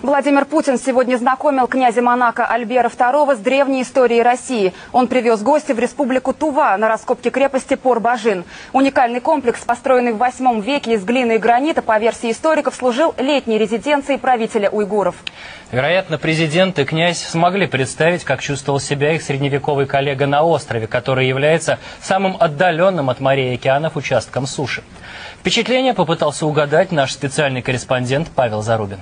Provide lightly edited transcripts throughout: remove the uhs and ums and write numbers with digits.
Владимир Путин сегодня знакомил князя Монако Альбера II с древней историей России. Он привез гостя в республику Тува на раскопки крепости Пор-Бажин. Уникальный комплекс, построенный в 8 веке из глины и гранита, по версии историков, служил летней резиденцией правителя уйгуров. Вероятно, президент и князь смогли представить, как чувствовал себя их средневековый коллега на острове, который является самым отдаленным от морей и океанов участком суши. Впечатление попытался угадать наш специальный корреспондент Павел Зарубин.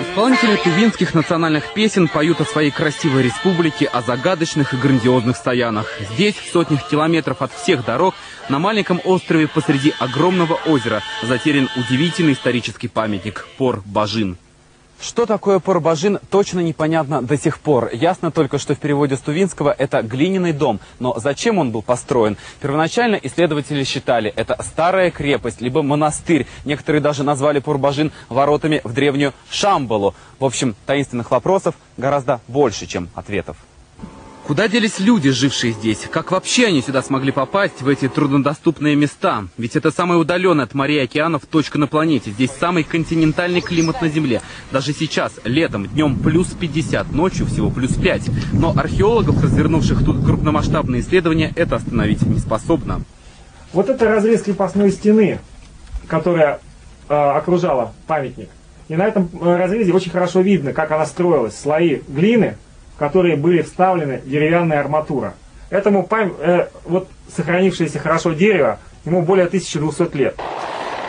Исполнители тувинских национальных песен поют о своей красивой республике, о загадочных и грандиозных стоянах. Здесь, в сотнях километров от всех дорог, на маленьком острове посреди огромного озера затерян удивительный исторический памятник – Пор-Бажин. Что такое Пор-Бажин, точно непонятно до сих пор. Ясно только, что в переводе с тувинского это глиняный дом. Но зачем он был построен? Первоначально исследователи считали, это старая крепость, либо монастырь. Некоторые даже назвали Пор-Бажин воротами в древнюю Шамбалу. В общем, таинственных вопросов гораздо больше, чем ответов. Куда делись люди, жившие здесь? Как вообще они сюда смогли попасть, в эти труднодоступные места? Ведь это самая удаленная от морей и океанов точка на планете. Здесь самый континентальный климат на Земле. Даже сейчас, летом, днем плюс 50, ночью всего плюс 5. Но археологов, развернувших тут крупномасштабные исследования, это остановить не способно. Вот это разрез крепостной стены, которая окружала памятник. И на этом разрезе очень хорошо видно, как она строилась. Слои глины, в которые были вставлены деревянная арматура. Этому вот сохранившееся хорошо дерево, ему более 1200 лет.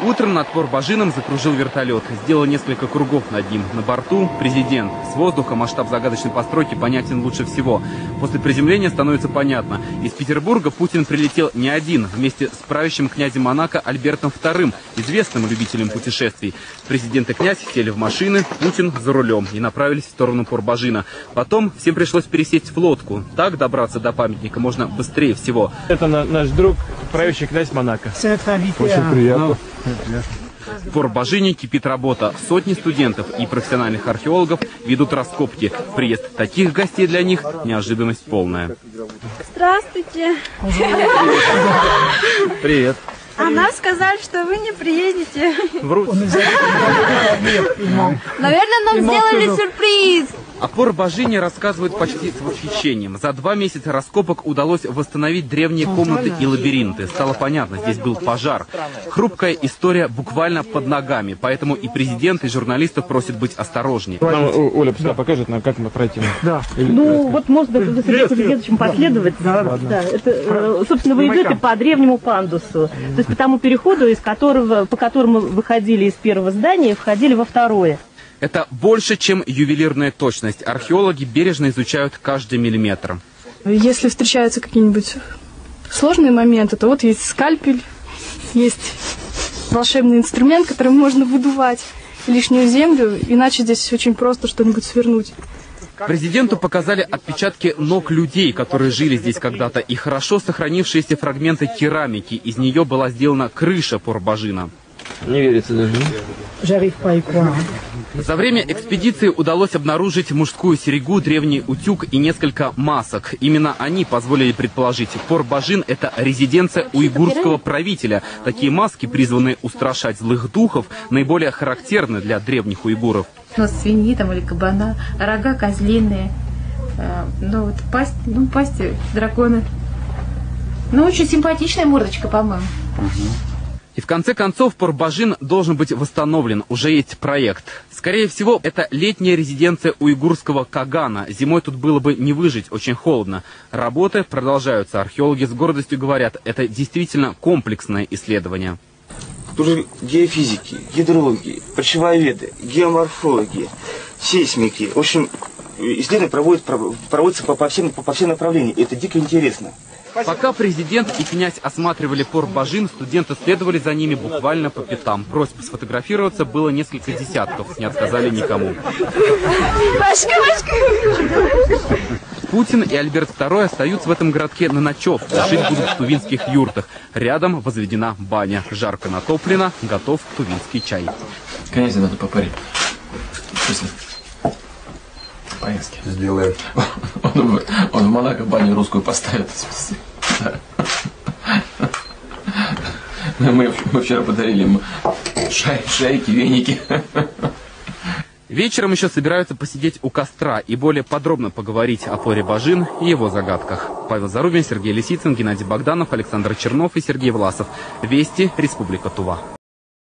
Утром над Пор-Бажином закружил вертолет. Сделал несколько кругов над ним. На борту президент. С воздуха масштаб загадочной постройки понятен лучше всего. После приземления становится понятно. Из Петербурга Путин прилетел не один. Вместе с правящим князем Монако Альбертом II, известным любителем путешествий. Президент и князь сели в машины, Путин за рулем и направились в сторону Пор-Бажина. Потом всем пришлось пересесть в лодку. Так добраться до памятника можно быстрее всего. Это наш друг, правящий князь Монако. Очень приятно. В Пор-Бажине кипит работа. Сотни студентов и профессиональных археологов ведут раскопки. Приезд таких гостей для них – неожиданность полная. Здравствуйте. Привет. А нас сказали, что вы не приедете. Врут. Наверное, нам сделали сюрприз. О Пор-Бажине рассказывают почти с восхищением. За 2 месяца раскопок удалось восстановить древние комнаты и лабиринты. Стало понятно, здесь был пожар. Хрупкая история буквально под ногами, поэтому и президент, и журналистов просят быть осторожнее. Нам Оля сюда покажет, как мы пройти. Да. Ну, вот можно за следующим последовать. Да, это, собственно, вы идете по древнему пандусу. То есть по тому переходу, по которому выходили из первого здания и входили во второе. Это больше, чем ювелирная точность. Археологи бережно изучают каждый миллиметр. Если встречаются какие-нибудь сложные моменты, то вот есть скальпель, есть волшебный инструмент, которым можно выдувать лишнюю землю, иначе здесь очень просто что-нибудь свернуть. Президенту показали отпечатки ног людей, которые жили здесь когда-то, и хорошо сохранившиеся фрагменты керамики. Из нее была сделана крыша Пор-Бажина. Не верится даже. За время экспедиции удалось обнаружить мужскую серьгу, древний утюг и несколько масок. Именно они позволили предположить, Пор-Бажин – это резиденция уйгурского правителя. Такие маски, призванные устрашать злых духов, наиболее характерны для древних уйгуров. Свиньи там или кабана, рога козлиные, пасти дракона. Очень симпатичная мордочка, по-моему. И в конце концов Пор-Бажин должен быть восстановлен. Уже есть проект. Скорее всего, это летняя резиденция уйгурского кагана. Зимой тут было бы не выжить, очень холодно. Работы продолжаются. Археологи с гордостью говорят, это действительно комплексное исследование. Тут же геофизики, гидрологи, почвоведы, геоморфологи, сейсмики. В общем, исследования проводятся по всем направлениям. Это дико интересно. Пока президент и князь осматривали Пор-Бажин, студенты следовали за ними буквально по пятам. Просьб сфотографироваться было несколько десятков, не отказали никому. Путин и Альберт II остаются в этом городке на ночевку. Жить будут в тувинских юртах. Рядом возведена баня. Жарко натоплено, готов тувинский чай. Князя надо попарить. По-ински. Сделаем. Он в Монако баню русскую поставит. Мы вчера подарили ему шарики, веники. Вечером еще собираются посидеть у костра и более подробно поговорить о флоре Бажин и его загадках. Павел Зарубин, Сергей Лисицын, Геннадий Богданов, Александр Чернов и Сергей Власов. Вести, Республика Тува.